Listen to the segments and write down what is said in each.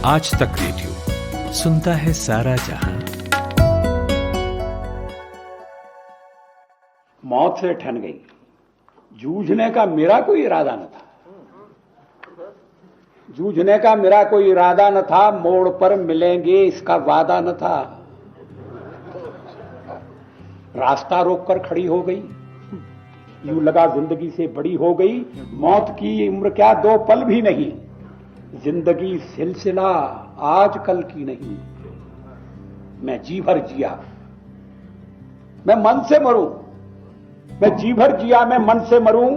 आज तक रेडियो सुनता है सारा जहां। मौत से ठन गई। जूझने का मेरा कोई इरादा न था, जूझने का मेरा कोई इरादा न था, मोड़ पर मिलेंगे इसका वादा न था। रास्ता रोककर खड़ी हो गई, यूं लगा जिंदगी से बड़ी हो गई। मौत की उम्र क्या दो पल भी नहीं, जिंदगी सिलसिला आज कल की नहीं। मैं जी भर जिया, मैं मन से मरूं, मैं जी भर जिया, मैं मन से मरूं,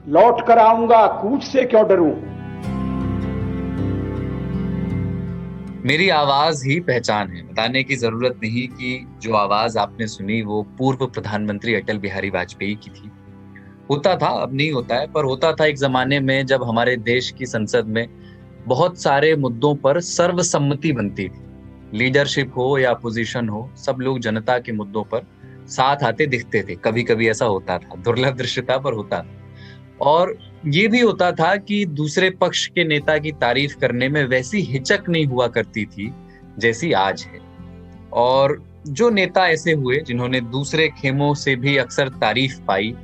लौट कर आऊंगा कूच से क्यों डरूं। मेरी आवाज ही पहचान है। बताने की जरूरत नहीं कि जो आवाज आपने सुनी वो पूर्व प्रधानमंत्री अटल बिहारी वाजपेयी की थी। होता था, अब नहीं होता है, पर होता था एक जमाने में जब हमारे देश की संसद में बहुत सारे मुद्दों पर सर्वसम्मति बनती थी। लीडरशिप हो या अपोजिशन हो, सब लोग जनता के मुद्दों पर साथ आते दिखते थे। कभी कभी ऐसा होता था, दुर्लभ दृश्य था पर होता था। और ये भी होता था कि दूसरे पक्ष के नेता की तारीफ करने में वैसी हिचक नहीं हुआ करती थी जैसी आज है। और जो नेता ऐसे हुए जिन्होंने दूसरे खेमों से भी अक्सर तारीफ पाई,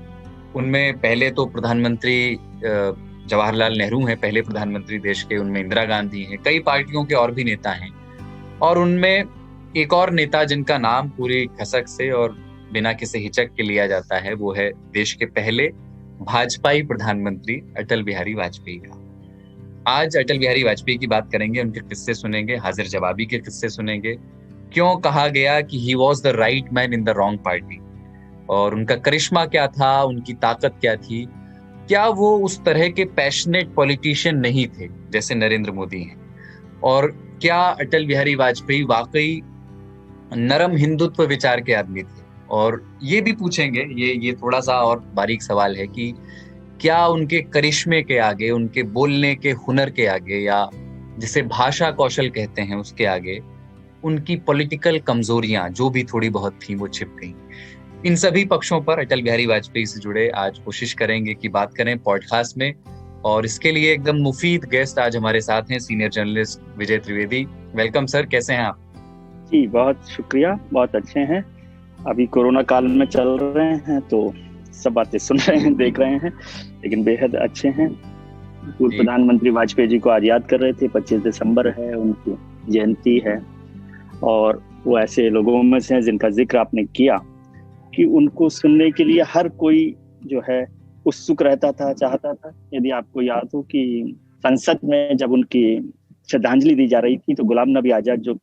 उनमें पहले तो प्रधानमंत्री जवाहरलाल नेहरू हैं, पहले प्रधानमंत्री देश के। उनमें इंदिरा गांधी हैं, कई पार्टियों के और भी नेता हैं। और उनमें एक और नेता जिनका नाम पूरी खसक से और बिना किसी हिचक के लिया जाता है, वो है देश के पहले भाजपाई प्रधानमंत्री अटल बिहारी वाजपेयी का। आज अटल बिहारी वाजपेयी की बात करेंगे, उनके किस्से सुनेंगे, हाजिर जवाबी के किस्से सुनेंगे। क्यों कहा गया कि he was the right man in the wrong party, और उनका करिश्मा क्या था, उनकी ताकत क्या थी, क्या वो उस तरह के पैशनेट पॉलिटिशियन नहीं थे जैसे नरेंद्र मोदी हैं, और क्या अटल बिहारी वाजपेयी वाकई नरम हिंदुत्व विचार के आदमी थे। और ये भी पूछेंगे, ये थोड़ा सा और बारीक सवाल है कि क्या उनके करिश्मे के आगे, उनके बोलने के हुनर के आगे, या जिसे भाषा कौशल कहते हैं उसके आगे, उनकी पॉलिटिकल कमजोरियां जो भी थोड़ी बहुत थी वो छिप गई। इन सभी पक्षों पर अटल बिहारी वाजपेयी से जुड़े आज कोशिश करेंगे कि बात करें पॉडकास्ट में। और इसके लिए एकदम मुफीद गेस्ट आज हमारे साथ हैं, सीनियर जर्नलिस्ट विजय त्रिवेदी। वेलकम सर, कैसे हैं आप? जी बहुत शुक्रिया, बहुत अच्छे हैं। अभी कोरोना काल में चल रहे हैं तो सब बातें सुन रहे हैं, देख रहे हैं, लेकिन बेहद अच्छे हैं। पूर्व प्रधानमंत्री वाजपेयी जी को आज याद कर रहे थे। 25 दिसंबर है, उनकी जयंती है, और वो ऐसे लोगों में से हैं जिनका जिक्र आपने किया कि उनको सुनने के लिए हर कोई जो है उत्सुक रहता था, चाहता था। यदि आपको याद हो कि संसद में जब उनकी श्रद्धांजलि दी जा रही थी तो गुलाम नबी आजाद जो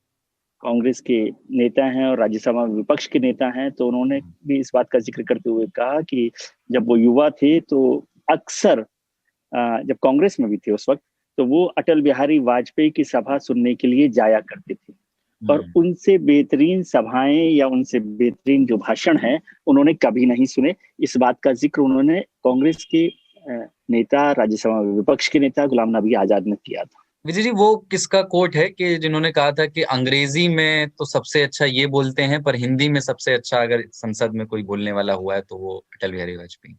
कांग्रेस के नेता हैं और राज्यसभा में विपक्ष के नेता हैं, तो उन्होंने भी इस बात का जिक्र करते हुए कहा कि जब वो युवा थे तो अक्सर जब कांग्रेस में भी थे उस वक्त, तो वो अटल बिहारी वाजपेयी की सभा सुनने के लिए जाया करते थे। और उनसे बेहतरीन सभाएं या उनसे बेहतरीन जो भाषण है उन्होंने कभी नहीं सुने। इस बात का जिक्र उन्होंने कांग्रेस के नेता, राज्यसभा में विपक्ष के नेता गुलाम नबी आजाद ने किया था। विजय जी, वो किसका कोट है कि जिन्होंने कहा था कि अंग्रेजी में तो सबसे अच्छा ये बोलते हैं, पर हिंदी में सबसे अच्छा अगर संसद में कोई बोलने वाला हुआ है तो वो अटल बिहारी वाजपेयी।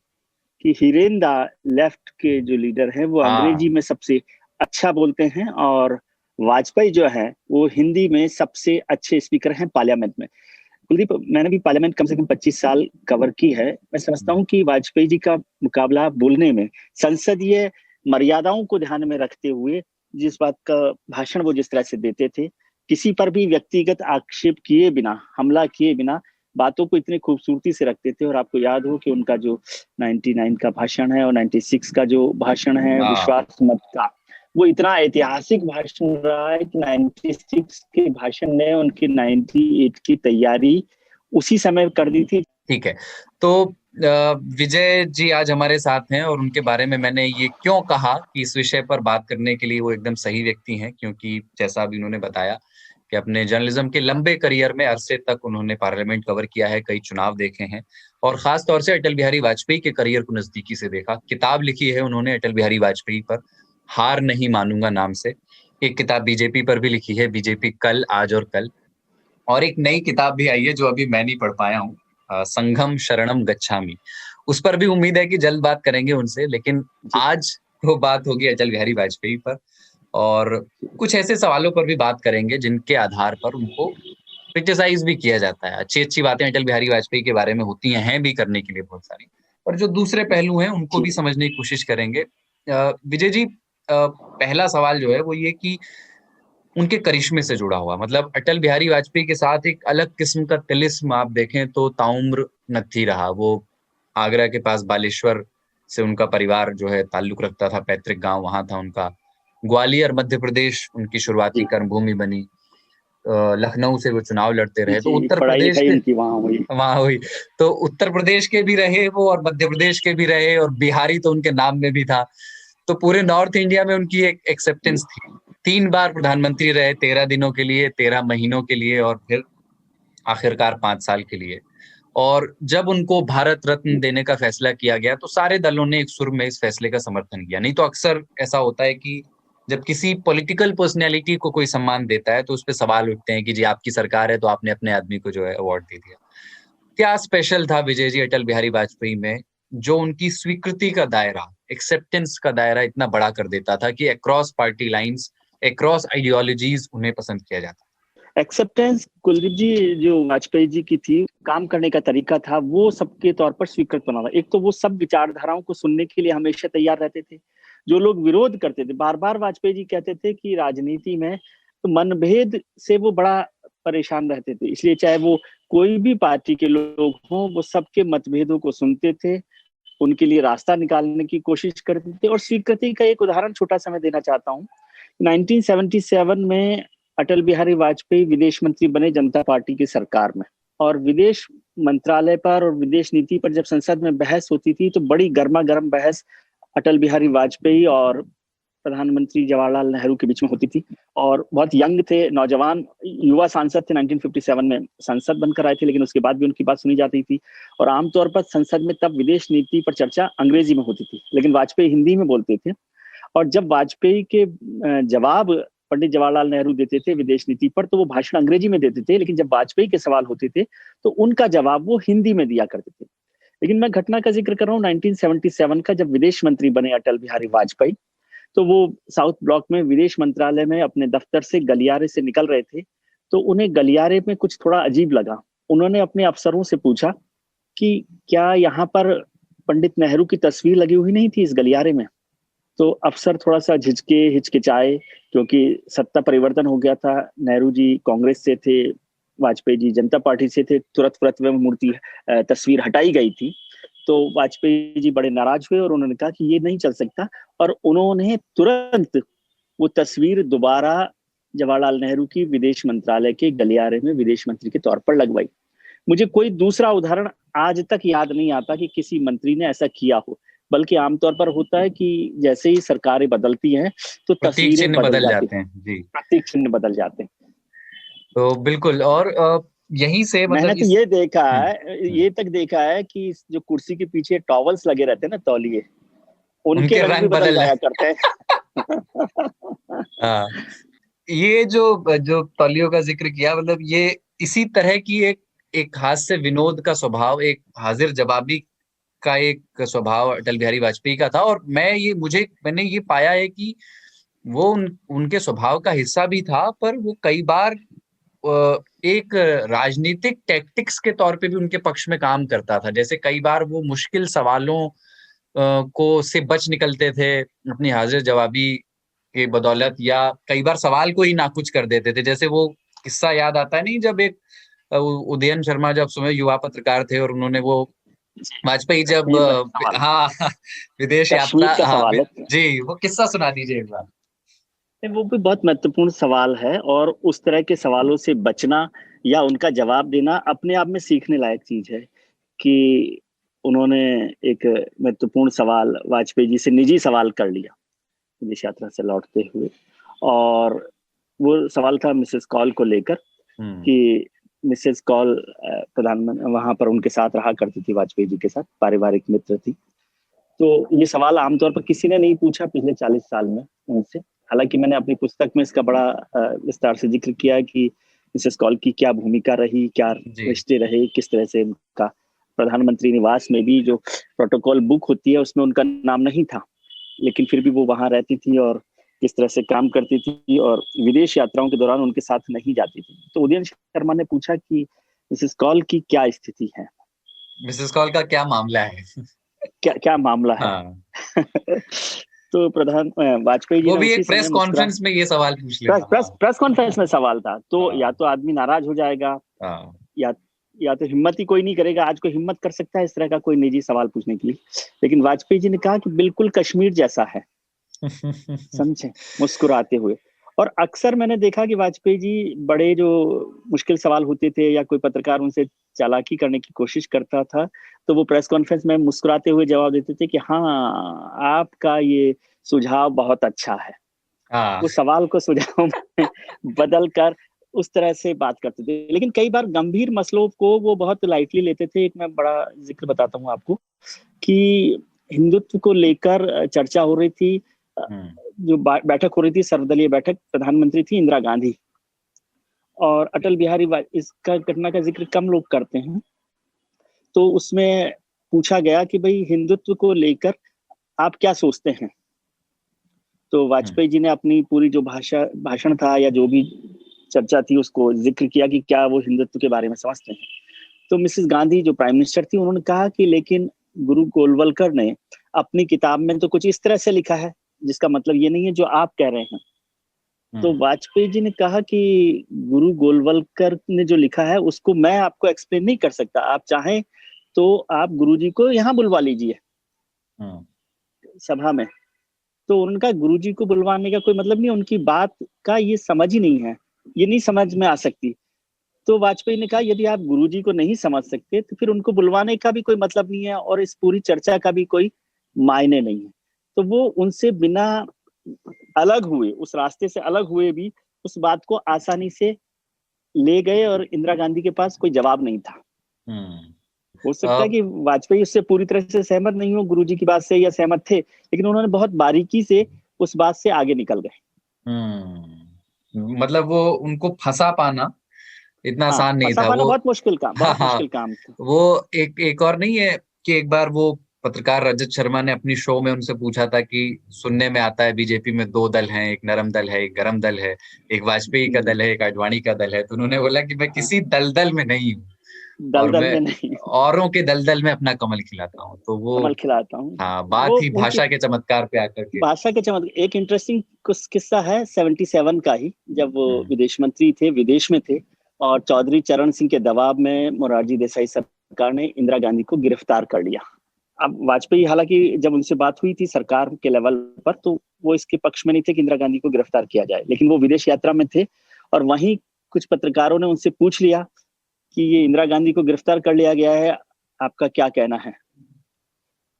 कि हिरेंदा लेफ्ट के जो लीडर हैं वो अंग्रेजी में सबसे अच्छा बोलते हैं, और वाजपेयी जो है वो हिंदी में सबसे अच्छे स्पीकर हैं पार्लियामेंट में। कुलदीप, मैंने भी पार्लियामेंट कम से कम 25 साल कवर की है। मैं समझता हूँ कि वाजपेयी जी का मुकाबला बोलने में, संसदीय मर्यादाओं को ध्यान में रखते हुए, जिस बात का भाषण वो जिस तरह से देते थे, किसी पर भी व्यक्तिगत आक्षेप किए बिना, हमला किए बिना बातों को इतनी खूबसूरती से रखते थे। और आपको याद हो कि उनका जो 99 का भाषण है और 96 का जो भाषण है विश्वास मत का, वो इतना ऐतिहासिक भाषण रहा है कि 96 के भाषण ने उनकी 98 की तैयारी उसी समय कर दी थी। ठीक है, तो विजय जी आज हमारे साथ हैं, और उनके बारे में मैंने ये क्यों कहा कि इस विषय पर बात करने के लिए वो एकदम सही व्यक्ति हैं, क्योंकि जैसा अभी उन्होंने बताया कि अपने जर्नलिज्म के लंबे करियर में अरसे तक उन्होंने पार्लियामेंट कवर किया है, कई चुनाव देखे हैं, और खास तौर से अटल बिहारी वाजपेयी के करियर को नजदीकी से देखा। किताब लिखी है उन्होंने अटल बिहारी वाजपेयी पर, हार नहीं मानूंगा नाम से। एक किताब बीजेपी पर भी लिखी है, बीजेपी कल, आज और कल। और एक नई किताब भी आई है जो अभी मैं नहीं पढ़ पाया हूँ, संघम शरणम गच्छामि। उस पर भी उम्मीद है कि जल्द बात करेंगे उनसे, लेकिन आज तो बात होगी अटल बिहारी वाजपेयी पर। और कुछ ऐसे सवालों पर भी बात करेंगे जिनके आधार पर उनको क्रिटिसाइज भी किया जाता है। अच्छी-अच्छी बातें अटल बिहारी वाजपेयी के बारे में होती हैं भी करने के लिए बहुत सारी। और जो दूसरे पहलू हैं उनको भी समझने की कोशिश करेंगे। विजय जी, पहला सवाल जो है वो ये कि उनके करिश्मे से जुड़ा हुआ, मतलब अटल बिहारी वाजपेयी के साथ एक अलग किस्म का तिलिस्म आप देखें तो ताउम्र नत्थी रहा। वो आगरा के पास बालेश्वर से उनका परिवार जो है ताल्लुक रखता था, पैतृक गांव वहां था उनका। ग्वालियर मध्य प्रदेश उनकी शुरुआती कर्मभूमि बनी। लखनऊ से वो चुनाव लड़ते रहे, तो जी, उत्तर पढ़ाई प्रदेश लिखाई के उनकी वहाँ हुई। वहां हुई। तो उत्तर प्रदेश के भी रहे वो और मध्य प्रदेश के भी रहे, और बिहारी तो उनके नाम में भी था। तो पूरे नॉर्थ इंडिया में उनकी एक एक्सेप्टेंस थी। 3 बार प्रधानमंत्री रहे, 13 दिनों के लिए, 13 महीनों के लिए, और फिर आखिरकार 5 साल के लिए। और जब उनको भारत रत्न देने का फैसला किया गया तो सारे दलों ने एक सुर में इस फैसले का समर्थन किया। नहीं तो अक्सर ऐसा होता है कि जब किसी पॉलिटिकल पर्सनैलिटी को कोई सम्मान देता है तो उस पर सवाल उठते हैं कि जी आपकी सरकार है तो आपने अपने आदमी को जो है अवार्ड दे दिया। क्या स्पेशल था विजय जी अटल बिहारी वाजपेयी में जो उनकी स्वीकृति का दायरा, एक्सेप्टेंस का दायरा इतना बड़ा कर देता था कि across party lines, across ideologies उन्हें पसंद किया जाता? एक्सेप्टेंस कुलदीप जी जो वाजपेयी जी की थी, काम करने का तरीका था वो सबके तौर पर स्वीकृत बना था। एक तो वो सब विचारधाराओं को सुनने के लिए हमेशा तैयार रहते थे। जो लोग विरोध करते थे, बार बार वाजपेयी जी कहते थे कि राजनीति में तो मनभेद से वो बड़ा परेशान रहते थे, इसलिए चाहे वो कोई भी पार्टी के लोग हों, वो सबके मतभेदों को सुनते थे, उनके लिए रास्ता निकालने की कोशिश करते थे। और स्वीकृति का एक उदाहरण छोटा सा मैं देना चाहता हूँ। 1977 में अटल बिहारी वाजपेयी विदेश मंत्री बने जनता पार्टी की सरकार में, और विदेश मंत्रालय पर और विदेश नीति पर जब संसद में बहस होती थी तो बड़ी गर्मा गर्म बहस अटल बिहारी वाजपेयी और प्रधानमंत्री जवाहरलाल नेहरू के बीच में होती थी। और बहुत यंग थे, नौजवान युवा सांसद थे, 1957 में संसद बनकर आए थे, लेकिन उसके बाद भी उनकी बात सुनी जाती थी। और आमतौर पर संसद में तब विदेश नीति पर चर्चा अंग्रेजी में होती थी, लेकिन वाजपेयी हिंदी में बोलते थे। और जब वाजपेयी के जवाब पंडित जवाहरलाल नेहरू देते थे विदेश नीति पर, तो वो भाषण अंग्रेजी में देते थे, लेकिन जब वाजपेयी के सवाल होते थे तो उनका जवाब वो हिंदी में दिया करते थे। लेकिन मैं घटना का जिक्र कर रहा हूँ 1977 का, जब विदेश मंत्री बने अटल बिहारी वाजपेयी, तो वो साउथ ब्लॉक में विदेश मंत्रालय में अपने दफ्तर से गलियारे से निकल रहे थे। तो उन्हें गलियारे में कुछ थोड़ा अजीब लगा। उन्होंने अपने अफसरों से पूछा कि क्या यहाँ पर पंडित नेहरू की तस्वीर लगी हुई नहीं थी इस गलियारे में? तो अफसर थोड़ा सा हिचकिचाए, क्योंकि सत्ता परिवर्तन हो गया था। नेहरू जी कांग्रेस से थे, वाजपेयी जी जनता पार्टी से थे। तुरंत वह मूर्ति तस्वीर हटाई गई थी। तो वाजपेयी जी बड़े नाराज हुए और उन्होंने कहा कि ये नहीं चल सकता, और उन्होंने तुरंत वो तस्वीर दोबारा जवाहरलाल नेहरू की विदेश मंत्रालय के गलियारे में विदेश मंत्री के तौर पर लगवाई। मुझे कोई दूसरा उदाहरण आज तक याद नहीं आता कि किसी मंत्री ने ऐसा किया हो, बल्कि आमतौर पर होता है कि जैसे ही सरकारें बदलती हैं तो तस्वीरें बदल जाते हैं, जी, प्रतीक चिन्ह बदल जाते हैं। तो बिल्कुल। और यहीं से मतलब मैंने तो ये देखा है, ये तक देखा है कि जो कुर्सी के पीछे टॉवल्स लगे रहते हैं ना, तौलिए, उनके रंग भी बदल जाया करते हैं। हाँ, ये जो तौलियों का जिक्र किया, मतलब ये इसी तरह की एक हास्य विनोद का स्वभाव, एक हाजिर जवाबी का एक स्वभाव अटल बिहारी वाजपेयी का था। और मैंने ये पाया है कि वो उनके स्वभाव का हिस्सा भी था, पर वो कई बार एक राजनीतिक टैक्टिक्स के तौर पे भी उनके पक्ष में काम करता था। जैसे कई बार वो मुश्किल सवालों को से बच निकलते थे अपनी हाजिर जवाबी के बदौलत, या कई बार सवाल को ही नाकुच कर देते थे। जैसे वो किस्सा याद आता है नहीं, जब एक उदयन शर्मा जब समय युवा पत्रकार थे और उन्होंने वो वाजपेयी जब विदेश यात्रा, जी, वो किस्सा सुना दीजिए एक बार। वो भी बहुत महत्वपूर्ण सवाल है, और उस तरह के सवालों से बचना या उनका जवाब देना अपने आप में सीखने लायक चीज है। कि उन्होंने एक महत्वपूर्ण सवाल वाजपेयी जी से निजी सवाल कर लिया विदेश यात्रा से लौटते हुए, और वो सवाल था मिसेस कॉल को लेकर कि मिसेस कॉल प्रधानमंत्री वहां पर उनके साथ रहा करती थी, वाजपेयी जी के साथ पारिवारिक मित्र थी। तो ये सवाल आमतौर पर किसी ने नहीं पूछा पिछले 40 साल में उनसे। हालांकि मैंने अपनी पुस्तक में इसका बड़ा विस्तार से जिक्र किया कि मिसेस कॉल की क्या भूमिका रही, क्या रिश्ते रहे, किस तरह से उनका प्रधानमंत्री निवास में भी जो प्रोटोकॉल बुक होती है उसमें उनका नाम नहीं था, लेकिन फिर भी वो वहां रहती थी और किस तरह से काम करती थी और विदेश यात्राओं के दौरान उनके साथ नहीं जाती थी। तो उदयन शर्मा ने पूछा कि मिसेस कौल की क्या स्थिति है, मिसेस कौल का क्या मामला है? क्या क्या मामला है? हाँ। तो प्रधान वाजपेयी जी वो ने भी उसी एक प्रेस समय मुस्कुरा, कॉन्फ्रेंस में ये सवाल पूछ प्रेस लेता। प्रेस प्रेस कॉन्फ्रेंस में सवाल था, तो हाँ। या तो आदमी नाराज हो जाएगा, हाँ। या तो हिम्मत ही कोई नहीं करेगा। आज कोई हिम्मत कर सकता है इस तरह का कोई निजी सवाल पूछने के लिए? लेकिन वाजपेयी जी ने कहा कि बिल्कुल कश्मीर जैसा है, समझे, मुस्कुराते हुए। और अक्सर मैंने देखा कि वाजपेयी जी बड़े जो मुश्किल सवाल होते थे या कोई पत्रकार उनसे चालाकी करने की कोशिश करता था, तो वो प्रेस कॉन्फ्रेंस में मुस्कुराते हुए जवाब देते थे कि हाँ, आपका ये सुझाव बहुत अच्छा है। हाँ। वो सवाल को सुझाव में बदल कर उस तरह से बात करते थे। लेकिन कई बार गंभीर मसलों को वो बहुत लाइटली लेते थे। एक मैं बड़ा जिक्र बताता हूँ आपको कि हिंदुत्व को लेकर चर्चा हो रही थी, जो बैठक हो रही थी, सर्वदलीय बैठक, प्रधानमंत्री थी इंदिरा गांधी और अटल बिहारी इसका घटना का जिक्र कम लोग करते हैं। तो उसमें पूछा गया कि भाई हिंदुत्व को लेकर आप क्या सोचते हैं? तो वाजपेयी जी ने अपनी पूरी जो भाषण था या जो भी चर्चा थी उसको जिक्र किया कि क्या वो हिंदुत्व के बारे में समझते हैं। तो मिसेस गांधी जो प्राइम मिनिस्टर थी, उन्होंने कहा कि लेकिन गुरु गोलवलकर ने अपनी किताब में तो कुछ इस तरह से लिखा है जिसका मतलब ये नहीं है जो आप कह रहे हैं। तो वाजपेयी जी ने कहा कि गुरु गोलवलकर ने जो लिखा है उसको मैं आपको एक्सप्लेन नहीं कर सकता, आप चाहें तो आप गुरुजी को यहाँ बुलवा लीजिए सभा में। तो उनका गुरुजी को बुलवाने का कोई मतलब नहीं, उनकी बात का ये समझ ही नहीं है, ये नहीं समझ में आ सकती। तो वाजपेयी ने कहा यदि आप गुरुजी को नहीं समझ सकते तो फिर उनको बुलवाने का भी कोई मतलब नहीं है और इस पूरी चर्चा का भी कोई मायने नहीं है। तो वो उनसे बिना अलग हुए, उस रास्ते से अलग हुए भी उस बात को आसानी से ले गए और इंदिरा गांधी के पास कोई जवाब नहीं था। हो सकता है कि वाजपेयी उससे पूरी तरह से सहमत नहीं हो गुरुजी की बात से, या सहमत थे, लेकिन उन्होंने बहुत बारीकी से उस बात से आगे निकल गए। मतलब वो उनको फंसा पाना इतना आसान नहीं था। वो बहुत मुश्किल काम, बहुत मुश्किल काम था। वो एक और नहीं है कि एक बार वो पत्रकार रजत शर्मा ने अपनी शो में उनसे पूछा था कि सुनने में आता है बीजेपी में दो दल हैं, एक नरम दल है, एक गरम दल है, एक वाजपेयी का दल है, एक आडवाणी का दल है। तो उन्होंने बोला कि मैं किसी दलदल में नहीं हूँ और मैं औरों के दलदल में अपना कमल खिलाता हूँ। तो वो कमल खिलाता हूँ। हाँ, बात ही भाषा के चमत्कार पे आकर के। भाषा के चमत्कार। एक इंटरेस्टिंग किस्सा है 77 का ही, जब वो विदेश मंत्री थे, विदेश में थे और चौधरी चरण सिंह के दबाव में मोरारजी देसाई सरकार ने इंदिरा गांधी को गिरफ्तार कर लिया। अब वाजपेयी, हालांकि जब उनसे बात हुई थी सरकार के लेवल पर, तो वो इसके पक्ष में नहीं थे कि इंदिरा गांधी को गिरफ्तार किया जाए, लेकिन वो विदेश यात्रा में थे और वहीं कुछ पत्रकारों ने उनसे पूछ लिया कि ये इंदिरा गांधी को गिरफ्तार कर लिया गया है, आपका क्या कहना है?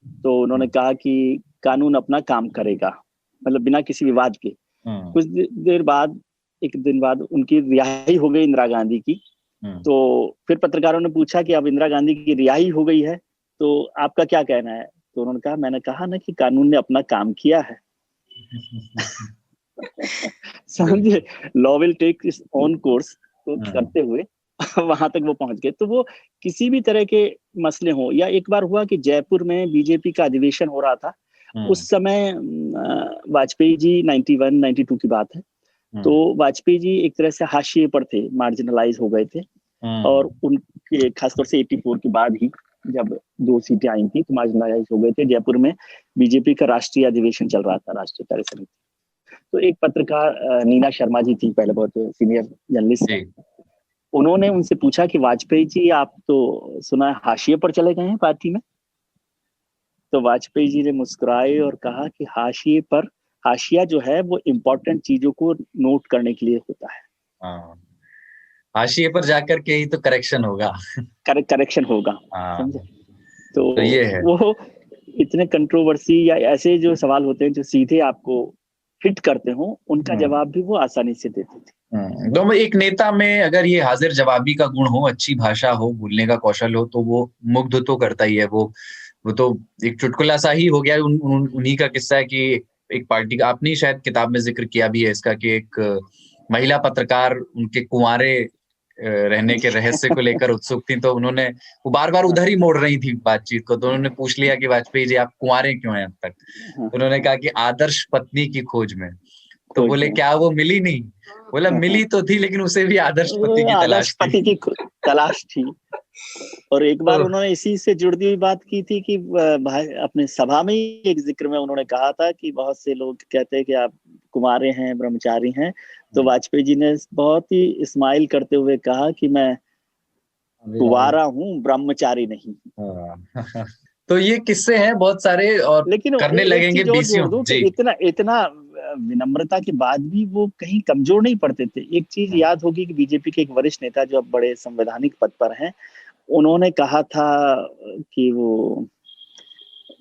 तो उन्होंने कहा कि कानून अपना काम करेगा, मतलब बिना किसी विवाद के। कुछ देर बाद, एक दिन बाद उनकी रिहाई हो गई इंदिरा गांधी की। तो फिर पत्रकारों ने पूछा कि अब इंदिरा गांधी की रिहाई हो गई है तो आपका क्या कहना है? तो उन्होंने कहा, मैंने कहा ना कि कानून ने अपना काम किया है। समझे, law will take its own course को करते हुए वहां तक वो पहुंच गए। तो वो किसी भी तरह के मसले हो, या एक बार हुआ कि जयपुर में बीजेपी का अधिवेशन हो रहा था, उस समय वाजपेयी जी 91-92 की बात है, तो वाजपेयी जी एक तरह से हाशिए पर थे, मार्जिनलाइज हो गए थे और उनके खासतौर से 84 के बाद ही जब 2 सीटें आई थी तो मार्जिनलाइज हो गए थे। जयपुर में बीजेपी का राष्ट्रीय अधिवेशन चल रहा था, राष्ट्रीय कार्य समिति। तो एक पत्रकार नीना शर्मा जी थी, पहले बहुत सीनियर जर्नलिस्ट, उन्होंने उनसे पूछा कि वाजपेयी जी आप तो सुना है हाशिए पर चले गए हैं पार्टी में? तो वाजपेयी जी ने मुस्कुराए और कहा कि हाशिए पर, हाशिया जो है वो इम्पोर्टेंट चीजों को नोट करने के लिए होता है। हाशिए पर जाकर के ही तो करेक्शन होगा। करेक्शन होगा, समझे? तो ये है। वो इतने कंट्रोवर्सी या ऐसे जो सवाल होते हैं जो सीधे आपको हिट करते हो, उनका जवाब भी वो आसानी से देते थे। तो एक नेता में अगर ये हाजिर जवाबी का गुण हो, अच्छी भाषा हो, बोलने का कौशल हो, तो वो मुग्ध तो करता ही है। वो तो एक चुटकुला सा ही हो गया। उन्हीं का किस्सा है कि एक पार्टी का, आपने शायद किताब में जिक्र किया भी है इसका, कि एक महिला पत्रकार उनके कुंवारे रहने के रहस्य को लेकर उत्सुक थी, तो उन्होंने, वो बार बार उधर ही मोड़ रही थी बातचीत को, तो उन्होंने पूछ लिया कि वाजपेयी जी आप कुंवारे क्यों हैं अब तक? तो उन्होंने कहा कि आदर्श पत्नी की खोज में। तो बोले क्या वो मिली नहीं? बोला मिली तो थी, लेकिन उसे भी आदर्श पति की आदर्श तलाश पति थी। की तलाश थी। और एक बार तो उन्होंने इसी से जुड़ी हुई बात की थी कि भाई अपने सभा में ही एक जिक्र में उन्होंने कहा था कि बहुत से लोग कहते हैं कि आप कुंवारे हैं, ब्रह्मचारी हैं, तो वाजपेयी जी ने बहुत ही स्माइल करते हुए कहा कि मैं कुंवारा हूँ, ब्रह्मचारी नहीं। हाँ। तो ये किस्से हैं बहुत सारे, और लेकिन करने एक लगेंगे चीज और बीसियों जोड़ दूं कि जी। इतना इतना विनम्रता के बाद भी वो कहीं कमजोर नहीं पड़ते थे। एक चीज याद होगी कि बीजेपी के एक वरिष्ठ नेता जो अब बड़े संवैधानिक पद पर हैं, उन्होंने कहा था कि वो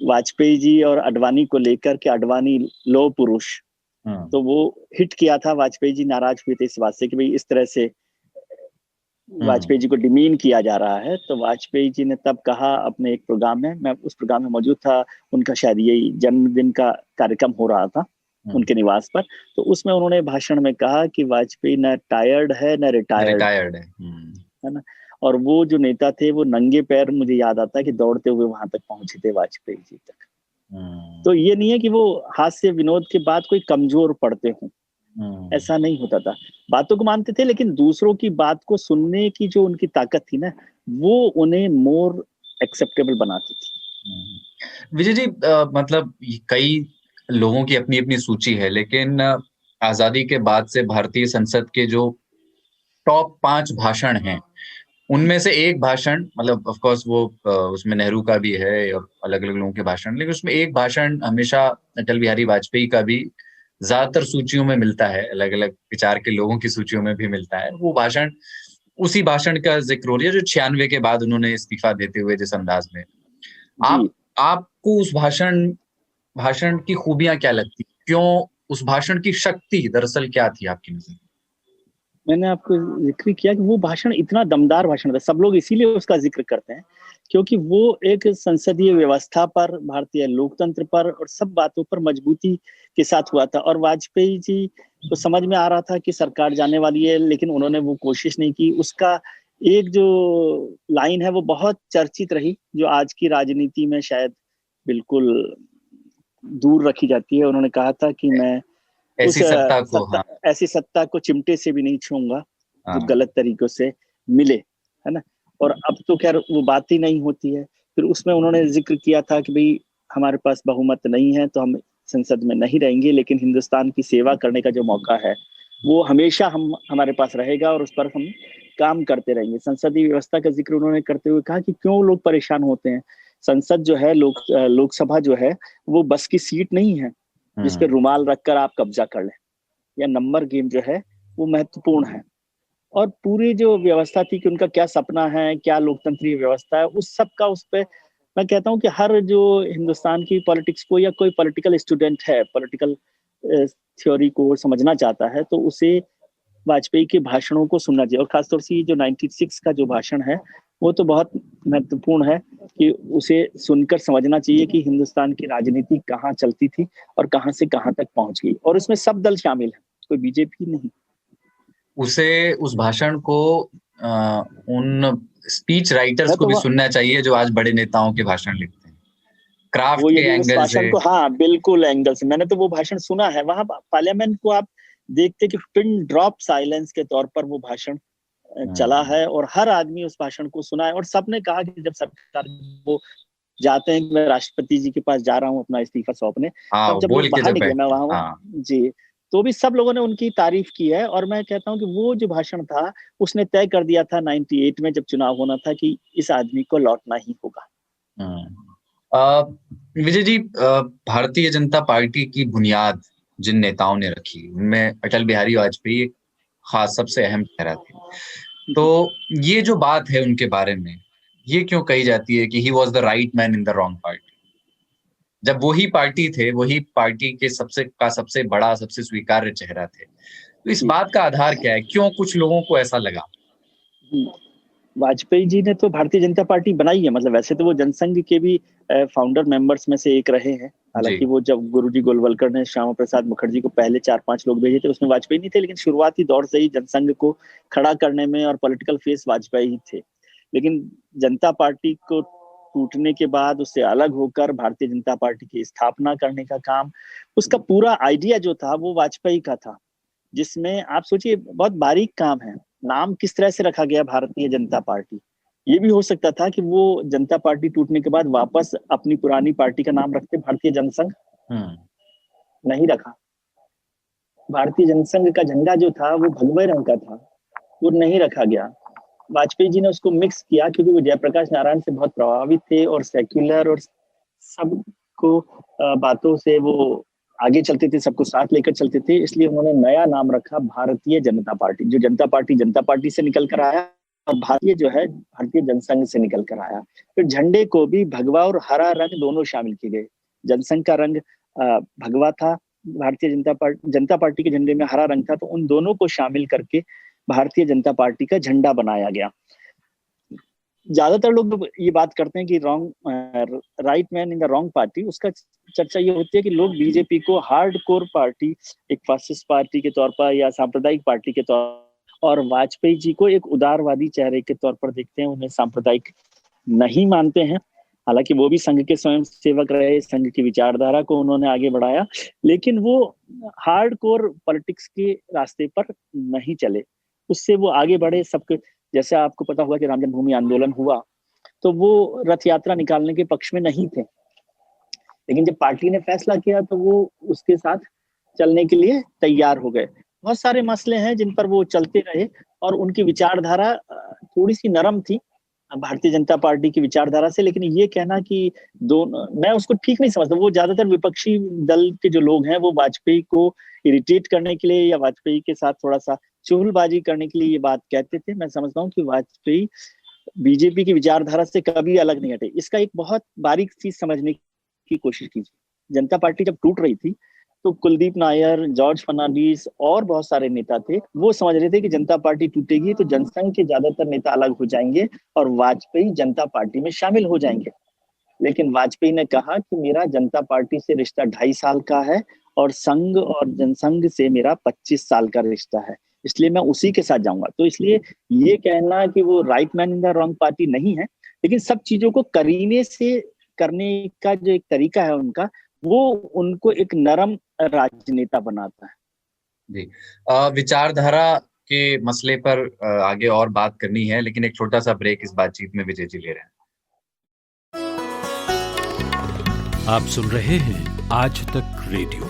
वाजपेयी जी और अडवाणी को लेकर के अडवाणी लो पुरुष, तो वो हिट किया था। वाजपेयी जी नाराज हुए थे इस बात से कि भाई इस तरह से वाजपेयी जी को डिमीन किया जा रहा है। तो वाजपेयी जी ने तब कहा अपने एक प्रोग्राम में, मैं उस प्रोग्राम में मौजूद था, उनका शायद यही जन्मदिन का कार्यक्रम हो रहा था उनके निवास पर, तो उसमें उन्होंने भाषण में कहा कि वाजपेयी न टायर्ड है न रिटायर्ड रिटायर्ड है ना। और वो जो नेता थे वो नंगे पैर, मुझे याद आता है कि दौड़ते हुए वहां तक पहुंचे थे वाजपेयी जी तक। तो ये नहीं है कि वो हास्य विनोद के बाद कोई कमजोर पड़ते हों, ऐसा नहीं होता था। बातों को मानते थे, लेकिन दूसरों की बात को सुनने की जो उनकी ताकत थी ना, वो उन्हें मोर एक्सेप्टेबल बनाती थी। विजय जी, मतलब कई लोगों की अपनी अपनी सूची है, लेकिन आजादी के बाद से भारतीय संसद के जो टॉप 5 भाषण हैं, उनमें से एक भाषण, मतलब ऑफ कोर्स वो उसमें नेहरू का भी है और अलग अलग लोगों के भाषण, लेकिन उसमें एक भाषण हमेशा अटल बिहारी वाजपेयी का भी ज्यादातर सूचियों में मिलता है, अलग अलग विचार के लोगों की सूचियों में भी मिलता है। वो भाषण, उसी भाषण का जिक्र हो रही है जो 96 के बाद उन्होंने इस्तीफा देते हुए जिस अंदाज में। आपको उस भाषण भाषण की खूबियां क्या लगती, क्यों उस भाषण की शक्ति दरअसल क्या थी आपकी नजर में? मैंने आपको जिक्र किया कि वो भाषण इतना दमदार भाषण था, सब लोग इसीलिए उसका जिक्र करते हैं क्योंकि वो एक संसदीय व्यवस्था पर, भारतीय लोकतंत्र पर और सब बातों पर मजबूती के साथ हुआ था। और वाजपेयी जी को समझ में आ रहा था कि सरकार जाने वाली है, लेकिन उन्होंने वो कोशिश नहीं की। उसका एक जो लाइन है वो बहुत चर्चित रही, जो आज की राजनीति में शायद बिल्कुल दूर रखी जाती है। उन्होंने कहा था कि मैं उस ऐसी सत्ता को, हाँ, ऐसी सत्ता को चिमटे से भी नहीं छूंगा जो हाँ, गलत तरीकों से मिले, है ना। और अब तो खैर वो बात ही नहीं होती है। फिर उसमें उन्होंने जिक्र किया था कि भाई हमारे पास बहुमत नहीं है तो हम संसद में नहीं रहेंगे, लेकिन हिंदुस्तान की सेवा करने का जो मौका है वो हमेशा हमारे पास रहेगा और उस पर हम काम करते रहेंगे। संसदीय व्यवस्था का जिक्र उन्होंने करते हुए कहा कि क्यों लोग परेशान होते हैं। संसद जो है, लोकसभा जो है, वो बस की सीट नहीं है जिस पे रुमाल रखकर आप कब्जा कर लें, या नंबर गेम जो है वो महत्वपूर्ण है। और पूरी जो व्यवस्था थी कि उनका क्या सपना है, क्या लोकतंत्रीय व्यवस्था है, उस सब का उस पे मैं कहता हूँ कि हर जो हिंदुस्तान की पॉलिटिक्स को, या कोई पॉलिटिकल स्टूडेंट है, पॉलिटिकल थ्योरी को समझना चाहता है, तो उसे वाजपेयी के भाषणों को सुनना चाहिए। और खासतौर से जो 96 का जो भाषण है वो तो बहुत महत्वपूर्ण है कि उसे सुनकर समझना चाहिए कि हिंदुस्तान की राजनीति कहाँ चलती थी और कहाँ से कहाँ तक पहुंच गई। और उसमें सब दल शामिल है, कोई बीजेपी नहीं। उस भाषण को उन स्पीच राइटर्स मैं को तो भी सुनना चाहिए जो आज बड़े नेताओं के भाषण लिखते हैं, क्राफ्ट वो के यदि उस एंगल भाषण से। को, हाँ बिल्कुल, एंगल से मैंने तो वो भाषण सुना है। वहां पार्लियामेंट को आप देखते कि पिन ड्रॉप साइलेंस के तौर पर वो भाषण चला है और हर आदमी उस भाषण को सुना है। और सबने कहा कि जब सरकार वो जाते हैं कि मैं राष्ट्रपति जी के पास जा रहा हूँ अपना इस्तीफा सौंपने, हाँ, तब जब वो बोल के बाहर जब निकले, मैं बैठते हैं, वहां हाँ। जी, तो भी सब लोगों ने उनकी तारीफ की है। और मैं कहता हूँ कि वो जो भाषण था उसने तय कर दिया था 98 में जब चुनाव होना था कि इस आदमी को लौटना ही होगा। विजय जी, भारतीय जनता पार्टी की बुनियाद जिन नेताओं ने रखी उनमें अटल बिहारी वाजपेयी खास सबसे अहम चेहरा थे। तो ये जो बात है उनके बारे में, ये क्यों कही जाती है कि he was the right man in the wrong party, जब वही पार्टी थे, वही पार्टी के सबसे बड़ा, सबसे स्वीकार्य चेहरा थे? तो इस बात का आधार क्या है, क्यों कुछ लोगों को ऐसा लगा? वाजपेयी जी ने तो भारतीय जनता पार्टी बनाई है। मतलब वैसे तो वो जनसंघ के भी फाउंडर मेंबर्स में से एक रहे हैं। हालांकि वो जब गुरुजी गोलवलकर ने श्यामा प्रसाद मुखर्जी को पहले 4-5 लोग भेजे थे, उसमें वाजपेयी नहीं थे, लेकिन शुरुआती दौर से ही जनसंघ को खड़ा करने में और पॉलिटिकल फेस वाजपेयी ही थे। लेकिन जनता पार्टी को टूटने के बाद उससे अलग होकर भारतीय जनता पार्टी की स्थापना करने का काम, उसका पूरा आइडिया जो था वो वाजपेयी का था, जिसमें आप सोचिए बहुत बारीक काम है। नाम किस तरह से रखा गया भारतीय जनता पार्टी, ये भी हो सकता था कि वो जनता पार्टी टूटने के बाद वापस अपनी पुरानी पार्टी का नाम रखते, भारतीय जनसंघ। नहीं रखा। भारतीय जनसंघ का झंडा जो था वो भगवे रंग का था, वो नहीं रखा गया। वाजपेयी जी ने उसको मिक्स किया क्योंकि वो जयप्रकाश नारायण से बहुत प्रभावित थे और सेक्युलर और सबको बातों से वो आगे चलते थे, सबको साथ लेकर चलते थे, इसलिए उन्होंने नया नाम रखा भारतीय जनता पार्टी। जो जनता पार्टी से निकल कर आया और भारतीय जो है भारतीय जनसंघ से निकल कर आया। फिर झंडे को भी भगवा और हरा रंग दोनों शामिल किए गए। जनसंघ का रंग भगवा था, भारतीय जनता पार्टी के झंडे में हरा रंग था, तो उन दोनों को शामिल करके भारतीय जनता पार्टी का झंडा बनाया गया। ज्यादातर लोग ये बात करते हैं कि right man in the wrong party. उसका चर्चा ये होती है कि लोग बीजेपी को हार्ड कोर पार्टी, एक फासिस्ट पार्टी के तौर पर या सांप्रदायिक पार्टी के तौर पर, और वाजपेयी जी को एक उदारवादी चेहरे के तौर पर देखते हैं, उन्हें सांप्रदायिक नहीं मानते हैं। हालांकि वो भी संघ के स्वयं सेवक रहे, संघ की विचारधारा को उन्होंने आगे बढ़ाया, लेकिन वो हार्ड कोर पॉलिटिक्स के रास्ते पर नहीं चले, उससे वो आगे बढ़े। सबके जैसे आपको पता हुआ कि राम जन्मभूमि आंदोलन हुआ तो वो रथ यात्रा निकालने के पक्ष में नहीं थे, लेकिन जब पार्टी ने फैसला किया तो वो उसके साथ चलने के लिए तैयार हो गए। बहुत सारे मसले हैं जिन पर वो चलते रहे और उनकी विचारधारा थोड़ी सी नरम थी भारतीय जनता पार्टी की विचारधारा से, लेकिन ये कहना कि दोनों, मैं उसको ठीक नहीं समझता। वो ज्यादातर विपक्षी दल के जो लोग हैं वो वाजपेयी को इरिटेट करने के लिए या वाजपेयी के साथ थोड़ा सा चुगलबाजी करने के लिए ये बात कहते थे। मैं समझता हूँ कि वाजपेयी बीजेपी की विचारधारा से कभी अलग नहीं हटे। इसका एक बहुत बारीक चीज समझने की कोशिश कीजिए। जनता पार्टी जब टूट रही थी तो कुलदीप नायर, जॉर्ज फर्नांडिस और बहुत सारे नेता थे, वो समझ रहे थे कि जनता पार्टी टूटेगी तो जनसंघ के ज्यादातर नेता अलग हो जाएंगे और वाजपेयी जनता पार्टी में शामिल हो जाएंगे। लेकिन वाजपेयी ने कहा कि मेरा जनता पार्टी से रिश्ता 2.5 साल का है और संघ और जनसंघ से मेरा 25 साल का रिश्ता है, इसलिए मैं उसी के साथ जाऊंगा। तो इसलिए ये कहना कि वो right man in the wrong party नहीं है, लेकिन सब चीजों को करीने से करने का जो एक तरीका है उनका, वो उनको एक नरम राजनेता बनाता है। जी, विचारधारा के मसले पर आगे और बात करनी है, लेकिन एक छोटा सा ब्रेक इस बातचीत में विजय जी ले रहे हैं। आप सुन रहे हैं आज तक रेडियो।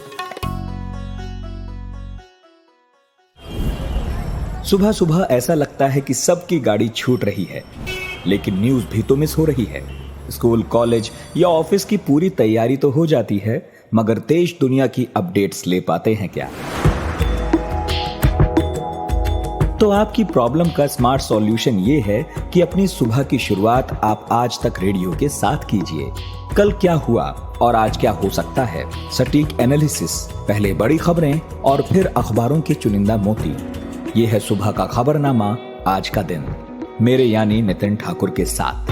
सुबह सुबह ऐसा लगता है कि सबकी गाड़ी छूट रही है, लेकिन न्यूज भी तो मिस हो रही है। स्कूल, कॉलेज या ऑफिस की पूरी तैयारी तो हो जाती है, मगर देश दुनिया की अपडेट्स ले पाते हैं क्या? तो आपकी प्रॉब्लम का स्मार्ट सॉल्यूशन ये है कि अपनी सुबह की शुरुआत आप आज तक रेडियो के साथ कीजिए। कल क्या हुआ और आज क्या हो सकता है, सटीक एनालिसिस, पहले बड़ी खबरें और फिर अखबारों के चुनिंदा मोती। ये है सुबह का खबरनामा, आज का दिन, मेरे यानी नितिन ठाकुर के साथ।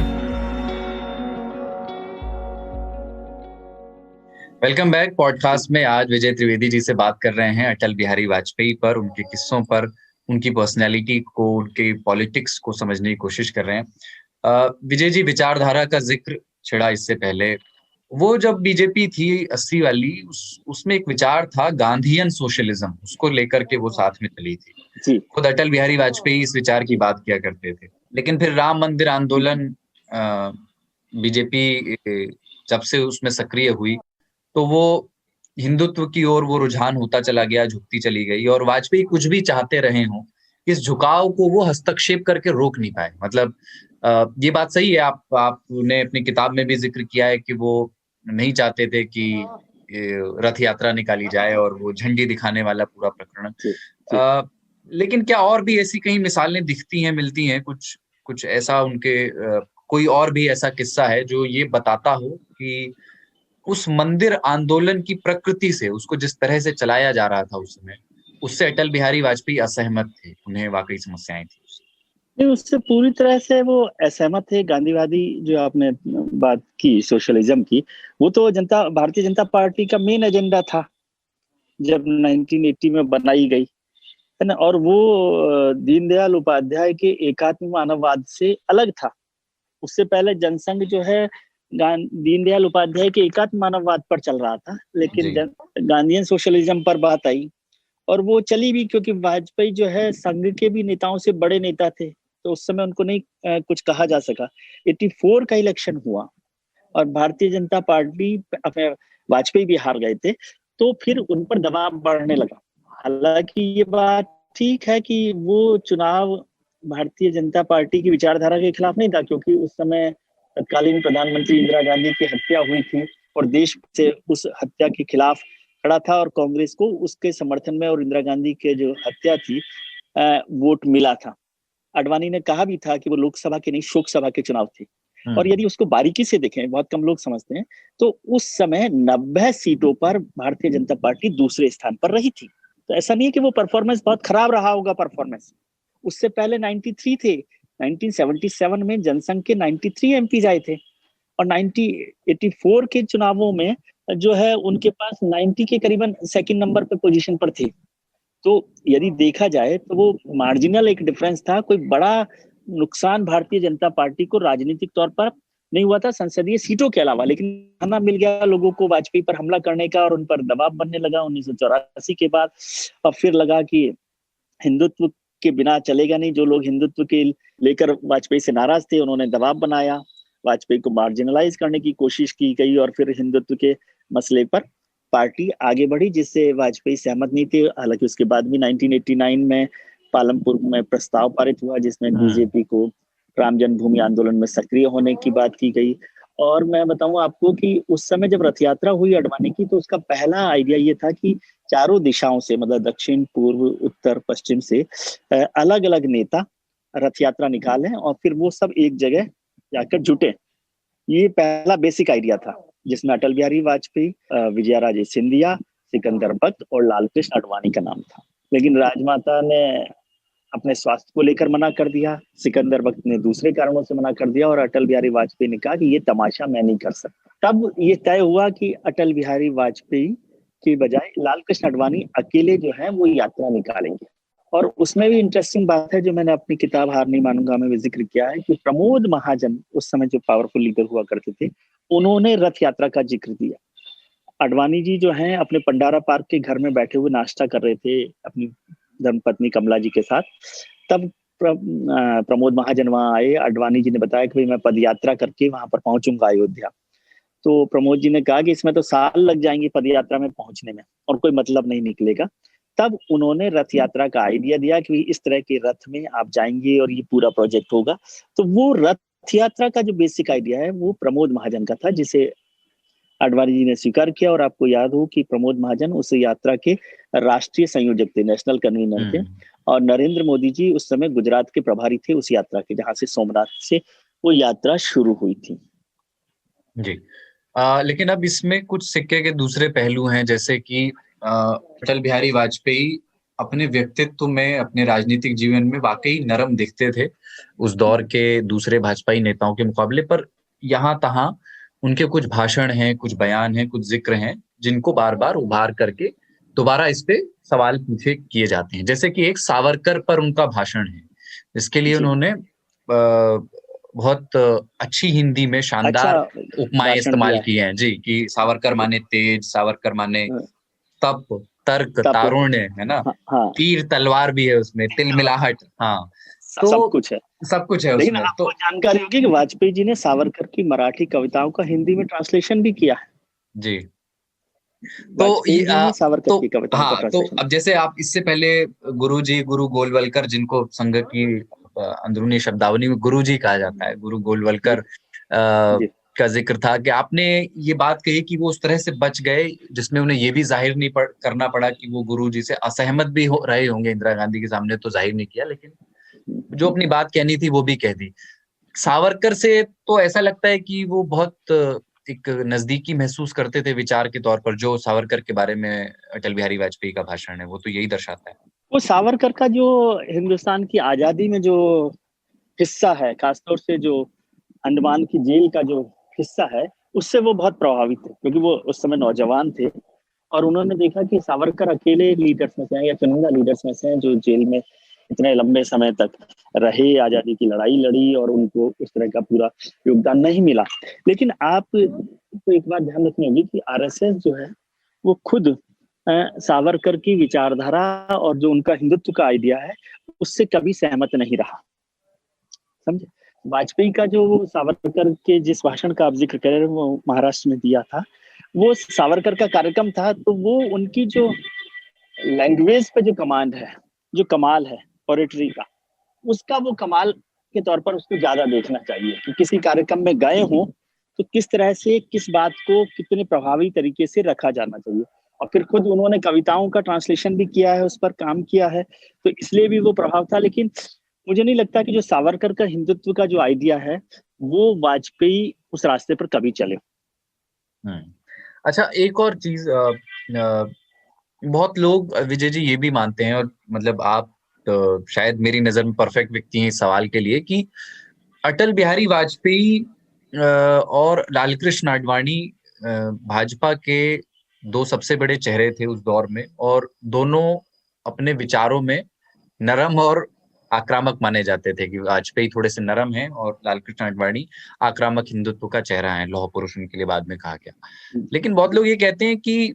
वेलकम बैक पॉडकास्ट में आज विजय त्रिवेदी जी से बात कर रहे हैं अटल बिहारी वाजपेयी पर, उनके किस्सों पर, उनकी पर्सनैलिटी को, उनके पॉलिटिक्स को समझने की कोशिश कर रहे हैं। विजय जी, विचारधारा का जिक्र छिड़ा इससे पहले, वो जब बीजेपी थी 80 वाली, उसमें एक विचार था गांधीयन सोशलिज्म, उसको लेकर के वो साथ में चली थी। खुद अटल बिहारी वाजपेयी इस विचार की बात किया करते थे। लेकिन फिर राम मंदिर आंदोलन, बीजेपी जब से उसमें सक्रिय हुई तो वो हिंदुत्व की ओर वो रुझान होता चला गया, झुकती चली गई, और वाजपेयी कुछ भी चाहते रहे हों, इस झुकाव को वो हस्तक्षेप करके रोक नहीं पाए। मतलब ये बात सही है, आपने अपनी किताब में भी जिक्र किया है कि वो नहीं चाहते थे कि रथ यात्रा निकाली जाए और वो झंडी दिखाने वाला पूरा प्रकरण। लेकिन क्या और भी ऐसी कई मिसालें दिखती हैं, मिलती हैं, कुछ ऐसा उनके कोई और भी ऐसा किस्सा है जो ये बताता हो कि उस मंदिर आंदोलन की प्रकृति से, उसको जिस तरह से चलाया जा रहा था उस समय, उससे अटल बिहारी वाजपेयी असहमत थे, उन्हें वाकई समस्याएं थी? नहीं, उससे पूरी तरह से वो असहमत थे। गांधीवादी जो आपने बात की सोशलिज्म की, वो तो भारतीय जनता पार्टी का मेन एजेंडा था जब 1980 में बनाई गई, है ना। और वो दीनदयाल उपाध्याय के एकात्म मानववाद से अलग था। उससे पहले जनसंघ जो है दीनदयाल उपाध्याय के एकात्म मानववाद पर चल रहा था, लेकिन गांधीयन सोशलिज्म पर बात आई और वो चली भी, क्योंकि वाजपेयी जो है संघ के भी नेताओं से बड़े नेता थे, तो उस समय उनको नहीं कुछ कहा जा सका। 84 का इलेक्शन हुआ और भारतीय जनता पार्टी, अपने वाजपेयी भी हार गए थे, तो फिर उन पर दबाव बढ़ने लगा। हालांकि ये बात ठीक है कि वो चुनाव भारतीय जनता पार्टी की विचारधारा के खिलाफ नहीं था, क्योंकि उस समय तत्कालीन प्रधानमंत्री इंदिरा गांधी की हत्या हुई थी और देश से उस हत्या के खिलाफ खड़ा था और कांग्रेस को उसके समर्थन में और इंदिरा गांधी के जो हत्या थी वोट मिला था। आडवाणी ने कहा भी था कि वो लोकसभा के नहीं शोक सभा के चुनाव थे। और यदि उसको बारीकी से देखें, बहुत कम लोग समझते हैं, तो उस समय 90 सीटों पर भारतीय जनता पार्टी दूसरे स्थान पर रही थी। तो ऐसा नहीं है कि वो परफॉर्मेंस बहुत खराब रहा होगा परफॉर्मेंस। उससे पहले 93 थे, 1977 में जनसंघ के 93 एमपी आए थे और 1984 के चुनावों में जो है उनके पास 90 के करीबन सेकंड नंबर पे पोजीशन पर थे। तो यदि देखा जाए तो वो मार्जिनल एक डिफरेंस था, कोई बड़ा नुकसान भारतीय जनता पार्टी को राजनीतिक तौर पर नहीं हुआ था संसदीय सीटों के अलावा, लेकिन बहाना मिल गया लोगों को वाजपेयी पर हमला करने का और उन पर दबाव बनने लगा 1984 के बाद। और फिर लगा कि हिंदुत्व के बिना चलेगा नहीं। जो लोग हिंदुत्व के लेकर वाजपेयी से नाराज थे उन्होंने दबाव बनाया, वाजपेयी को मार्जिनलाइज करने की कोशिश की गई और फिर हिंदुत्व के मसले पर पार्टी आगे बढ़ी, जिससे वाजपेयी सहमत नहीं थे। हालांकि उसके बाद भी 1989 में पालमपुर में प्रस्ताव पारित हुआ जिसमें बीजेपी को राम जन्मभूमि आंदोलन में सक्रिय होने की बात की गई। और मैं बताऊं आपको कि उस समय जब रथ यात्रा हुई आडवाणी की, तो उसका पहला आइडिया ये था कि चारों दिशाओं से, मतलब दक्षिण, पूर्व, उत्तर, पश्चिम से अलग अलग नेता रथ यात्रा निकालें और फिर वो सब एक जगह जाकर जुटे। ये पहला बेसिक आइडिया था, जिसमें अटल बिहारी वाजपेयी, विजयाराजे सिंधिया, सिकंदर बख्त और लाल कृष्ण आडवाणी का नाम था। लेकिन राजमाता ने अपने स्वास्थ्य को लेकर मना कर दिया, सिकंदर बख्त ने दूसरे कारणों से मना कर दिया और अटल बिहारी वाजपेयी ने कहा कि ये तमाशा मैं नहीं कर सकता। तब ये तय हुआ कि अटल बिहारी वाजपेयी की बजाय लाल कृष्ण आडवाणी अकेले जो है वो यात्रा निकालेंगे। और उसमें भी इंटरेस्टिंग बात है जो मैंने अपनी किताब हार नहीं मानूंगा में भी जिक्र किया है कि प्रमोद महाजन उस समय जो पावरफुल लीडर हुआ करते थे, उन्होंने रथ यात्रा का जिक्र दिया। आडवाणी जी जो हैं अपने पंडारा पार्क के घर में बैठे हुए नाश्ता कर रहे थे अपनी धर्मपत्नी कमला जी के साथ, तब प्रमोद महाजन वहां आए। आडवाणी जी ने बताया कि भाई मैं पद यात्रा करके वहां पर पहुंचूंगा अयोध्या। तो प्रमोद जी ने कहा कि इसमें तो साल लग जाएंगे पद यात्रा में पहुंचने में और कोई मतलब नहीं निकलेगा। तब उन्होंने रथ यात्रा का आइडिया दिया कि इस तरह के रथ में आप जाएंगे और ये पूरा प्रोजेक्ट होगा। तो वो रथ यात्रा का जो बेसिक आइडिया है वो प्रमोद महाजन का था, जिसे आडवाणी जी ने स्वीकार किया। और आपको याद हो कि प्रमोद महाजन उस यात्रा के राष्ट्रीय संयोजक थे, नेशनल कन्वीनर थे। और नरेंद्र मोदी जी उस समय गुजरात के प्रभारी थे उस यात्रा के, जहां से सोमनाथ से वो यात्रा शुरू हुई थी। जी। लेकिन अब इसमें कुछ सिक्के के दूसरे पहलू हैं, जैसे कि अटल बिहारी वाजपेयी अपने व्यक्तित्व में, अपने राजनीतिक जीवन में वाकई नरम दिखते थे उस दौर के दूसरे भाजपाई नेताओं के मुकाबले, पर यहाँ तहाँ उनके कुछ भाषण हैं, कुछ बयान हैं, कुछ जिक्र हैं जिनको बार बार उभार करके दोबारा इस पे सवाल पूछे किए जाते हैं। जैसे कि एक सावरकर पर उनका भाषण है, जिसके लिए उन्होंने बहुत अच्छी हिंदी में शानदार उपमाएं इस्तेमाल की हैं जी, कि सावरकर माने तेज, सावरकर माने तप, तर्क, तारुण्य, है ना, तीर तलवार भी है उसमें, तिलमिलाहट, हाँ, तो सब कुछ है उसमें। लेकिन आपको जानकारी होगी कि वाजपेयी जी ने सावरकर की मराठी कविताओं का हिंदी में ट्रांसलेशन भी किया है जी। तो अब जैसे आप इससे पहले गुरु गोलवलकर, जिनको संघ की अंदरूनी शब्दावली में गुरुजी कहा जाता है, गुरु गोलवलकर का जिक्र था कि आपने ये बात कही कि वो उस तरह से बच गए जिसमें उन्हें ये भी जाहिर नहीं करना पड़ा कि वो गुरुजी से असहमत भी हो रहे होंगे इंदिरा गांधी के सामने, तो जाहिर नहीं किया, लेकिन जो अपनी बात कहनी थी वो भी कह दी। सावरकर से तो ऐसा लगता है कि वो बहुत एक नजदीकी महसूस करते थे विचार के तौर पर। जो सावरकर के बारे में अटल बिहारी वाजपेयी का भाषण है वो तो यही दर्शाता है। वो सावरकर का जो हिंदुस्तान की आजादी में जो हिस्सा है, खासतौर से जो अंडमान की जेल का जो हिस्सा है, उससे वो बहुत प्रभावित थे, क्योंकि वो उस समय नौजवान थे और उन्होंने देखा कि सावरकर अकेले लीडर्स में से हैं या चुनिंदा लीडर्स में से हैं जो जेल में इतने लंबे समय तक रहे, आजादी की लड़ाई लड़ी और उनको उस तरह का पूरा योगदान नहीं मिला। लेकिन आप तो एक बात ध्यान रखनी होगी कि आरएसएस जो है वो खुद सावरकर की विचारधारा और जो उनका हिंदुत्व का आइडिया है उससे कभी सहमत नहीं रहा, समझे। वाजपेयी का जो सावरकर के जिस भाषण का आप जिक्र कर रहे हैं वो महाराष्ट्र में दिया था, वो सावरकर का कार्यक्रम था, तो वो उनकी जो लैंग्वेज पे जो कमांड है, जो कमाल है पोएट्री का, उसका वो कमाल के तौर पर उसको ज्यादा देखना चाहिए कि किसी कार्यक्रम में गए हों तो किस तरह से किस बात को कितने प्रभावी तरीके से रखा जाना चाहिए। और फिर खुद उन्होंने कविताओं का ट्रांसलेशन भी किया है, उस पर काम किया है, तो इसलिए भी वो प्रभाव था। लेकिन मुझे नहीं लगता कि जो सावरकर का हिंदुत्व का जो आइडिया है वो वाजपेयी उस रास्ते पर कभी चले। अच्छा, एक और चीज, बहुत लोग विजय जी ये भी मानते हैं, और मतलब आप शायद मेरी नजर में परफेक्ट व्यक्ति हैं इस सवाल के लिए, कि अटल बिहारी वाजपेयी और लालकृष्ण आडवाणी भाजपा के दो सबसे बड़े चेहरे थे उस दौर में, और दोनों अपने विचारों में नरम और आक्रामक माने जाते थे, कि वाजपेयी थोड़े से नरम हैं और लालकृष्ण आडवाणी आक्रामक हिंदुत्व का चेहरा है, लौह पुरुष उनके लिए बाद में कहा गया। लेकिन बहुत लोग ये कहते हैं कि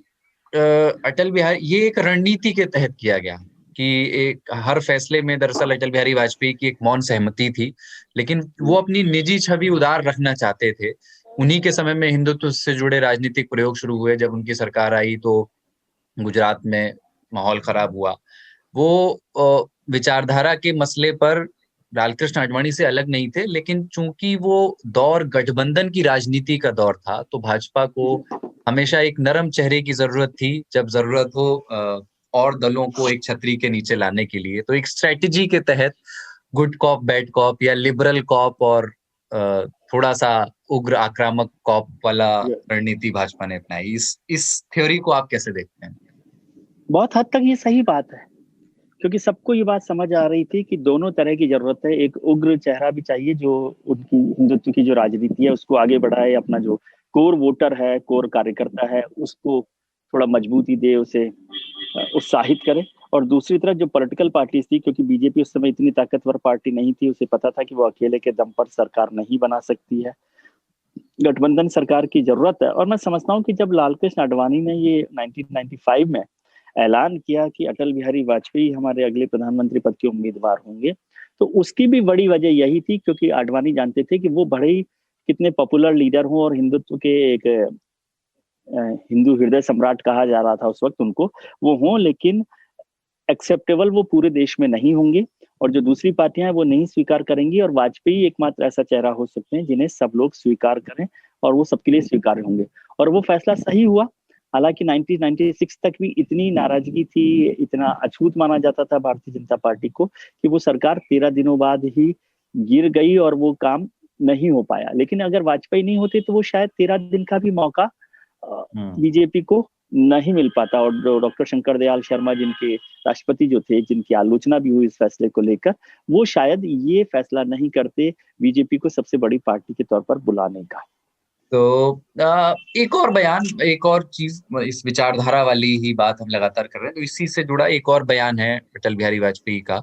अटल बिहारी, ये एक रणनीति के तहत किया गया, कि एक हर फैसले में दरअसल अटल बिहारी वाजपेयी की एक मौन सहमति थी, लेकिन वो अपनी निजी छवि उदार रखना चाहते थे। उन्हीं के समय में हिंदुत्व से जुड़े राजनीतिक प्रयोग शुरू हुए। जब उनकी सरकार आई तो गुजरात में माहौल खराब हुआ। वो विचारधारा के मसले पर लालकृष्ण आडवाणी से अलग नहीं थे, लेकिन चूंकि वो दौर गठबंधन की राजनीति का दौर था, तो भाजपा को हमेशा एक नरम चेहरे की जरूरत थी जब जरूरत हो और दलों को एक छतरी के नीचे लाने के लिए। तो एक स्ट्रेटेजी के तहत गुड कॉप बैड कॉप, या लिबरल कॉप और थोड़ा सा उग्र आक्रामक कॉप वाला रणनीति भाजपा ने अपनाई। इस थ्योरी को आप कैसे देखते हैं? बहुत हद तक ये सही बात है, क्योंकि सबको ये बात समझ आ रही थी कि दोनों तरह की जरूरत है। एक उग्र चेहरा भी चाहिए जो उनकी हिंदुत्व की जो राजनीति है उसको आगे बढ़ाए, अपना जो कोर वोटर है, कोर कार्यकर्ता है, उसको थोड़ा मजबूती दे, उसे उत्साहित करे। और दूसरी तरफ जो पॉलिटिकल पार्टीज थी, क्योंकि बीजेपी उस समय इतनी ताकतवर पार्टी नहीं थी, उसे पता था कि वो अकेले के दम पर सरकार नहीं बना सकती है, गठबंधन सरकार की जरूरत है। और मैं समझता हूँ कि जब लालकृष्ण आडवाणी ने ये 1995 में ऐलान किया कि अटल बिहारी वाजपेयी हमारे अगले प्रधानमंत्री पद के उम्मीदवार होंगे, तो उसकी भी बड़ी वजह यही थी, क्योंकि आडवाणी जानते थे कि वो बड़े ही कितने पॉपुलर लीडर हों और हिंदुत्व के एक हिंदू हृदय सम्राट कहा जा रहा था उस वक्त उनको, वो हों, लेकिन एक्सेप्टेबल वो पूरे देश में नहीं होंगे और जो दूसरी पार्टियां हैं वो नहीं स्वीकार करेंगी, और वाजपेयी एकमात्र ऐसा चेहरा हो सकते हैं जिन्हें सब लोग स्वीकार करें और वो सबके लिए स्वीकार्य होंगे। और वो फैसला सही हुआ। हालांकि 1996 तक भी इतनी नाराजगी थी, इतना अछूत माना जाता था भारतीय जनता पार्टी को, कि वो सरकार 13 दिनों बाद ही गिर गई और वो काम नहीं हो पाया। लेकिन अगर वाजपेयी नहीं होते तो वो शायद 13 दिन का भी मौका बीजेपी को नहीं मिल पाता। और डॉक्टर शंकर दयाल शर्मा जिनके राष्ट्रपति जो थे, जिनकी आलोचना भी हुई इस फैसले को लेकर, वो शायद ये फैसला नहीं करते बीजेपी को सबसे बड़ी पार्टी के तौर पर बुलाने का। तो एक और बयान, एक और चीज, इस विचारधारा वाली ही बात हम लगातार कर रहे हैं, तो इसी से जुड़ा एक और बयान है अटल बिहारी वाजपेयी का,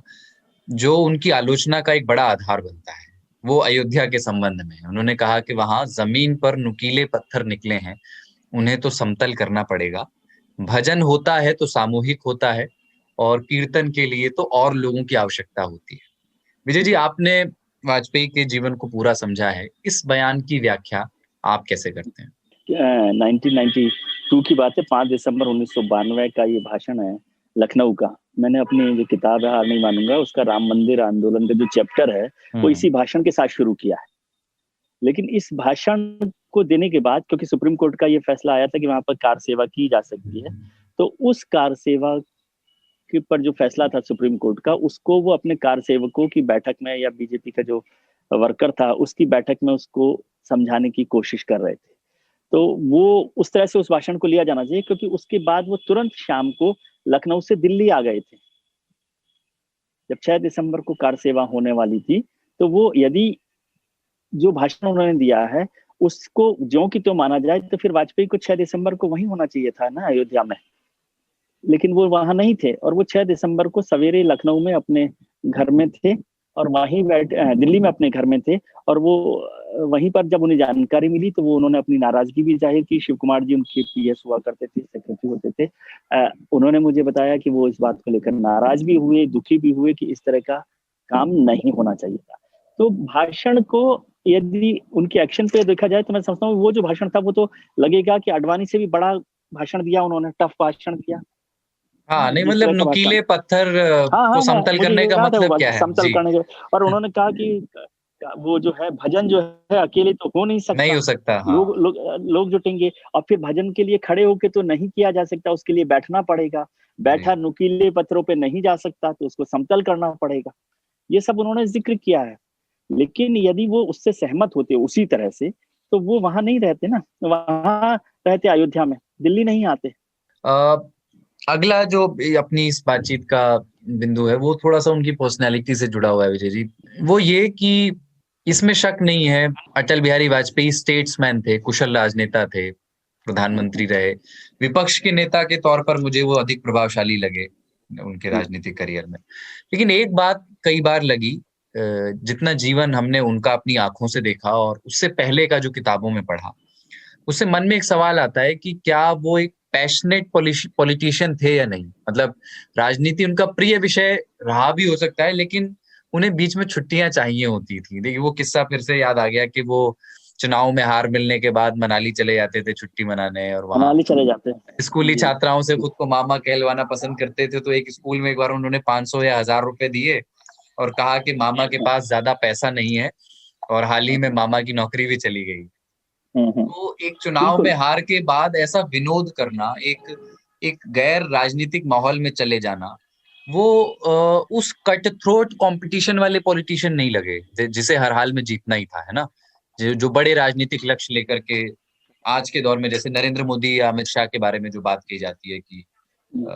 जो उनकी आलोचना का एक बड़ा आधार बनता है। वो अयोध्या के संबंध में उन्होंने कहा कि वहां जमीन पर नुकीले पत्थर निकले हैं, उन्हें तो समतल करना पड़ेगा। भजन होता है तो सामूहिक होता है, और कीर्तन के लिए तो और लोगों की आवश्यकता होती है। विजय जी, आपने वाजपेयी के जीवन को पूरा समझा है, इस बयान की व्याख्या आप कैसे करते हैं? 1992 की बात है, 5 दिसंबर 1992 का ये भाषण है लखनऊ का। मैंने अपनी जो किताब है हार नहीं मानूंगा, उसका राम मंदिर आंदोलन का जो चैप्टर है वो इसी भाषण के साथ शुरू किया है। लेकिन इस भाषण को देने के बाद, क्योंकि सुप्रीम कोर्ट का ये फैसला आया था कि वहां पर कार सेवा की जा सकती है, तो उस कार सेवा के पर जो फैसला था सुप्रीम कोर्ट का, उसको वो अपने कार सेवकों की बैठक में, या बीजेपी का जो वर्कर था उसकी बैठक में उसको समझाने की कोशिश कर रहे थे। तो वो उस तरह से उस भाषण को लिया जाना चाहिए, क्योंकि उसके बाद वो तुरंत शाम को लखनऊ से दिल्ली आ गए थे। जब 6 दिसंबर को कार सेवा होने वाली थी, तो वो यदि जो भाषण उन्होंने दिया है उसको ज्यों की त्यों माना जाए, तो फिर वाजपेयी को 6 दिसंबर को वहीं होना चाहिए था ना, अयोध्या में। लेकिन वो वहां नहीं थे, और वो 6 दिसंबर को सवेरे लखनऊ में अपने घर में थे और वहीं दिल्ली में अपने घर में थे, और वो वहीं पर जब उन्हें जानकारी मिली तो वो उन्होंने अपनी नाराजगी भी जाहिर की। शिव कुमार जी उनके पीएस हुआ करते थे, सेक्रेटरी होते थे। उन्होंने मुझे बताया कि वो इस बात को लेकर नाराज भी हुए, दुखी भी हुए कि इस तरह का काम नहीं होना चाहिए था। तो भाषण को यदि उनके एक्शन पे देखा जाए तो मैं समझता हूँ वो जो भाषण था वो तो लगेगा कि आडवाणी से भी बड़ा भाषण दिया उन्होंने, टफ भाषण किया। हाँ नहीं, जिस मतलब तरह का नुकीले भाषण, पत्थर हाँ को हाँ, समतल मुझे करने का याद है वो मतलब क्या है समतल जी। करने के। और उन्होंने कहा कि वो जो है भजन जो है अकेले तो हो नहीं नहीं सकता, हो सकता, हाँ। लोग जुटेंगे, और फिर भजन के लिए खड़े होके तो नहीं किया जा सकता, उसके लिए बैठना पड़ेगा, बैठा जी नुकीले पत्थरों पे नहीं जा सकता तो उसको समतल करना पड़ेगा। ये सब उन्होंने जिक्र किया है। लेकिन यदि वो उससे सहमत होते उसी तरह से तो वो वहां नहीं रहते ना, वहां रहते अयोध्या में, दिल्ली नहीं आते। अ, अगला जो अपनी इस बातचीत का बिंदु है वो थोड़ा सा उनकी पर्सनैलिटी से जुड़ा हुआ है विजय जी। वो ये कि इसमें शक नहीं है, अटल बिहारी वाजपेयी स्टेट्समैन थे, कुशल राजनेता थे, प्रधानमंत्री रहे। विपक्ष के नेता के तौर पर मुझे वो अधिक प्रभावशाली लगे उनके राजनीतिक करियर में। लेकिन एक बात कई बार लगी, जितना जीवन हमने उनका अपनी आंखों से देखा और उससे पहले का जो किताबों में पढ़ा, उससे मन में एक सवाल आता है कि क्या वो एक पैशनेट पॉलिटिशियन थे या नहीं। मतलब राजनीति उनका प्रिय विषय रहा भी हो सकता है, लेकिन उन्हें बीच में छुट्टियां चाहिए होती थी। देखिए वो किस्सा फिर से याद आ गया कि वो चुनाव में हार मिलने के बाद मनाली चले जाते थे छुट्टी मनाने, और वहां मनाली चले जाते हैं। स्कूली जी छात्राओं से खुद को मामा कहलवाना पसंद करते थे। तो एक स्कूल में एक बार उन्होंने 500 या 1000 रुपए दिए और कहा कि मामा के पास ज्यादा पैसा नहीं है, और हाल ही में मामा की नौकरी भी चली गई। तो एक चुनाव में बिल्कुल। हार के बाद ऐसा विनोद करना, एक एक गैर राजनीतिक माहौल में चले जाना, वो उस कट थ्रोट कंपटीशन वाले पॉलिटिशियन नहीं लगे जिसे हर हाल में जीतना ही था, है ना। जो बड़े राजनीतिक लक्ष्य लेकर के आज के दौर में जैसे नरेंद्र मोदी या अमित शाह के बारे में जो बात की जाती है कि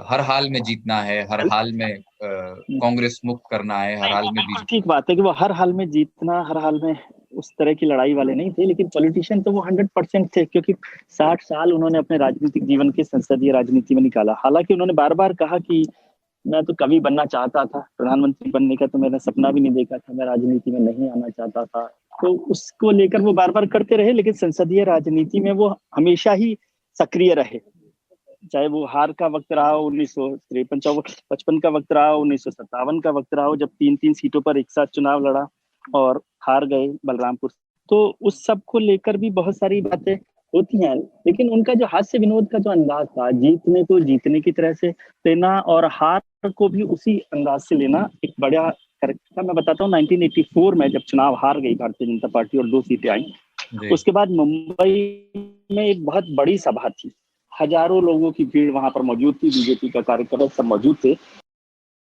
हर हाल में जीतना है, हर हाल में कांग्रेस मुक्त करना है, हर नहीं, हाल वो में बिल्कुल बीजेपी। ठीक बात है कि वो हर हाल में जीतना, हर हाल में उस तरह की लड़ाई वाले नहीं थे। लेकिन पॉलिटिशियन तो वो 100% थे, क्योंकि 60 साल उन्होंने अपने राजनीतिक जीवन के संसदीय राजनीति में निकाला। हालांकि उन्होंने बार बार कहा कि मैं तो कवि बनना चाहता था, प्रधानमंत्री बनने का तो मैंने सपना भी नहीं देखा था, मैं राजनीति में नहीं आना चाहता था। तो उसको लेकर वो बार बार करते रहे, लेकिन संसदीय राजनीति में वो हमेशा ही सक्रिय रहे। चाहे वो हार का वक्त रहा हो 1953-55 का वक्त रहा हो, 1957 का वक्त रहा हो, जब 3-3 सीटों पर एक साथ चुनाव लड़ा और हार गए बलरामपुर। तो उस सब को लेकर भी बहुत सारी बातें होती हैं। लेकिन उनका जो हास्य विनोद का जो अंदाज था, जीतने को जीतने की तरह से लेना और हार को भी उसी अंदाज से लेना, एक बड़ा कैरेक्टर था। मैं बताता हूँ 1984 में जब चुनाव हार गई भारतीय जनता पार्टी और 2 सीटें आई, जी उसके बाद मुंबई में एक बहुत बड़ी सभा थी, हजारों लोगों की भीड़ वहां पर मौजूद थी, बीजेपी का कार्यकर्ता सब मौजूद थे।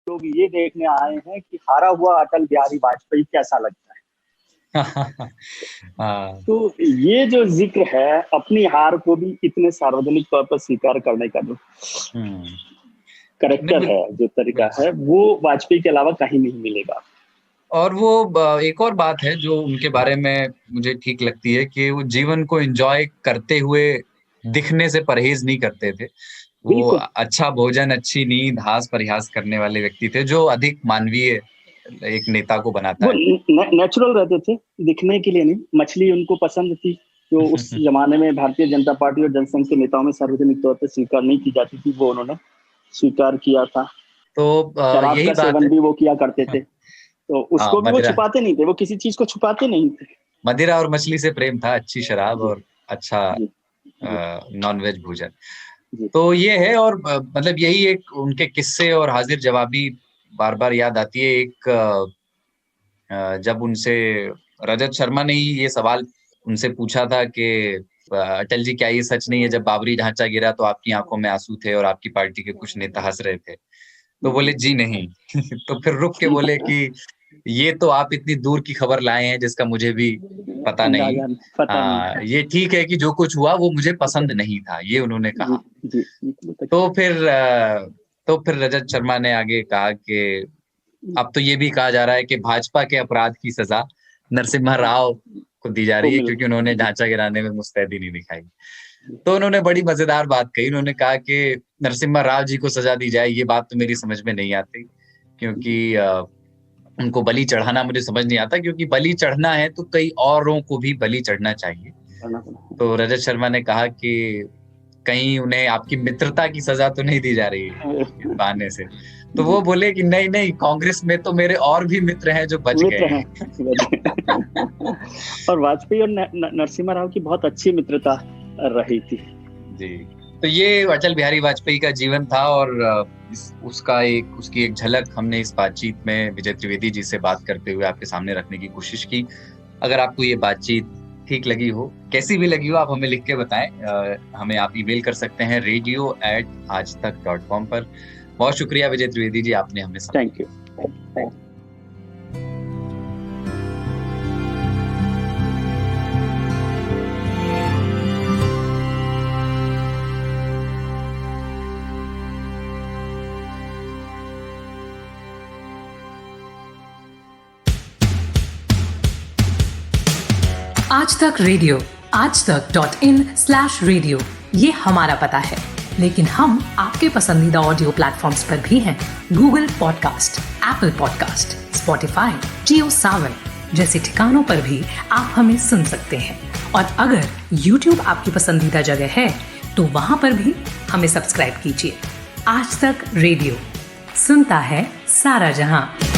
लोग ये देखने आए हैं कि हारा हुआ अटल बिहारी वाजपेयी कैसा लगता है। हाँ तो ये जो जिक्र है अपनी हार को भी इतने सार्वजनिक तौर पर स्वीकार करने का जो नहीं करेक्टर है, जो तरीका बिल्कुल। है, वो वाजपेयी के अलावा कहीं नहीं मिलेगा। और वो एक और बात है जो उनके बारे में मुझे ठीक लगती है कि वो जीवन को एंजॉय करते हुए दिखने से परहेज नहीं करते थे। वो बिल्कुल। अच्छा भोजन, अच्छी नींद, हास परिहास करने वाले व्यक्ति थे, जो अधिक मानवीय एक नेता को बनाता वो है। नेचुरल रहते थे, दिखने के लिए नहीं। मछली उनको पसंद थी, जो उस जमाने में भारतीय जनता पार्टी और जनसंघ के नेताओं में सार्वजनिक तौर पर स्वीकार नहीं की जाती थी, वो उन्होंने स्वीकार किया था। तो शराब यही का बात सेवन है। भी वो किया करते थे, तो हाँ, उसको भी वो मदिरा, छुपाते नहीं थे, वो किसी चीज को छुपाते नहीं थे। मदिरा और मछली से प्रेम था, अच्छी शराब जी और अच्छा जी जी नॉनवेज भोजन। जी। तो ये है, और मतलब यही एक उनके किस्से और हाजिर जवाबी बार बार याद आती है। एक जब उनसे रजत शर्मा ने ही ये सवाल उनसे पूछा था कि अटल जी क्या ये सच नहीं है जब बाबरी ढांचा गिरा तो आपकी आंखों में आंसू थे और आपकी पार्टी के कुछ नेता हंस रहे थे, तो बोले जी नहीं। तो फिर रुक के बोले कि ये तो आप इतनी दूर की खबर लाए हैं जिसका मुझे भी पता नहीं। अंदाजा पता नहीं था। ये ठीक है कि जो कुछ हुआ वो मुझे पसंद नहीं था, ये उन्होंने जी कहा। जी जी। तो फिर रजत शर्मा ने आगे कहा कि अब तो ये भी कहा जा रहा है कि भाजपा के अपराध की सजा नरसिम्हा राव को दी जा को रही है, मिल क्योंकि उन्होंने जी ढांचा गिराने में मुस्तैदी नहीं दिखाई। तो उन्होंने बड़ी मजेदार बात कही, उन्होंने कहा कि नरसिम्हा राव जी को सजा दी जाए, ये बात तो मेरी समझ में नहीं आती, क्योंकि उनको बलि चढ़ाना मुझे समझ नहीं आता, क्योंकि बलि चढ़ना है तो कई औरों को भी बलि चढ़ना चाहिए। तो रजत शर्मा ने कहा कि कहीं उन्हें आपकी मित्रता की सजा तो नहीं दी जा रही है इस बहाने से। तो वो बोले कि नहीं नहीं, कांग्रेस में तो मेरे और भी मित्र हैं जो बच गए हैं। और वाजपेयी और नरसिम्हा राव की बहुत अच्छी मित्रता रही थी। जी, तो ये अटल बिहारी वाजपेयी का जीवन था, और उसकी एक झलक हमने इस बातचीत में विजय त्रिवेदी जी से बात करते हुए आपके सामने रखने की कोशिश की। अगर आपको ये बातचीत ठीक लगी हो, कैसी भी लगी हो, आप हमें लिख के बताएं। हमें आप ईमेल कर सकते हैं radio@aajtak.com पर। बहुत शुक्रिया विजय त्रिवेदी जी, आपने हमें थैंक यू। आज तक रेडियो, aajtak.in/radio, ये हमारा पता है। लेकिन हम आपके पसंदीदा ऑडियो प्लेटफॉर्म्स पर भी हैं। Google podcast, Apple podcast, Spotify, Jio Saavn जैसे ठिकानों पर भी आप हमें सुन सकते हैं। और अगर YouTube आपकी पसंदीदा जगह है तो वहां पर भी हमें सब्सक्राइब कीजिए। आज तक रेडियो, सुनता है सारा जहां।